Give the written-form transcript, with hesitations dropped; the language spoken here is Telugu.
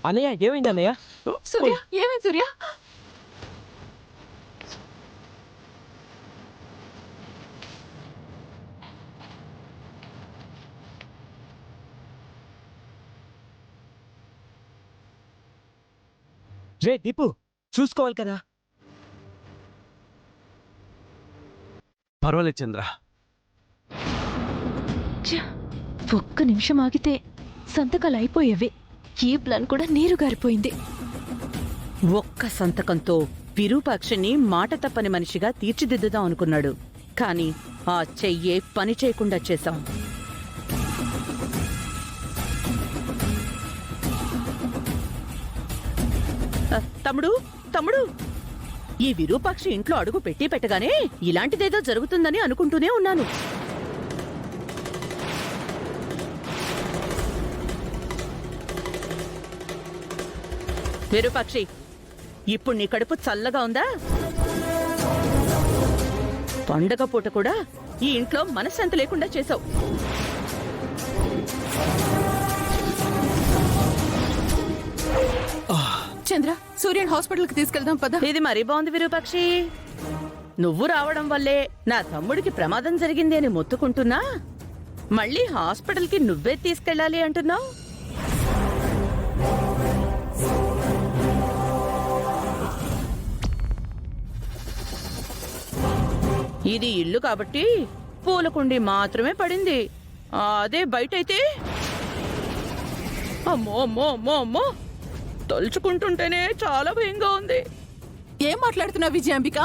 అన్నయ్య ఏమైంది అన్నయ్య? సూర్య ఏమైంది సూర్య? రే దీపు చూసుకోవాలి కదా. పర్వాలేదు చంద్ర. ఒక్క నిమిషం ఆగితే సంతకాలు అయిపోయేవి. ఈ ప్లాన్ కూడా నీరు గారిపోయింది. ఒక్క సంతకంతో విరూపాక్షని మాట తప్పని మనిషిగా తీర్చిదిద్దుదాం అనుకున్నాడు. కాని ఆ చెయ్యే పని చేయకుండా చేశాం. తమ్ముడు తమ్ముడు, ఈ విరూపాక్షి ఇంట్లో అడుగు పెట్టి పెట్టగానే ఇలాంటిదేదో జరుగుతుందని అనుకుంటూనే ఉన్నాను. విరూపాక్షి, ఇప్పుడు నీ కడుపు చల్లగా ఉందా? పండగ పూట కూడా ఈ ఇంట్లో మనశ్శాంతి లేకుండా చేశావు. చంద్ర, సూర్యన్ హాస్పిటల్కి తీసుకెళ్దాం పద. ఇది మరీ బాగుంది విరూపాక్షి. నువ్వు రావడం వల్లే నా తమ్ముడికి ప్రమాదం జరిగింది అని మొత్తుకుంటున్నా, మళ్ళీ హాస్పిటల్కి నువ్వే తీసుకెళ్ళాలి అంటున్నావు. ఇది ఇల్లు కాబట్టి పూలకుండి మాత్రమే పడింది. అదే బయటైతే అమ్మో అమ్మో అమ్మో అమ్మో, తలుచుకుంటుంటేనే చాలా భయంగా ఉంది. ఏం మాట్లాడుతున్నావు విజయాంబిక?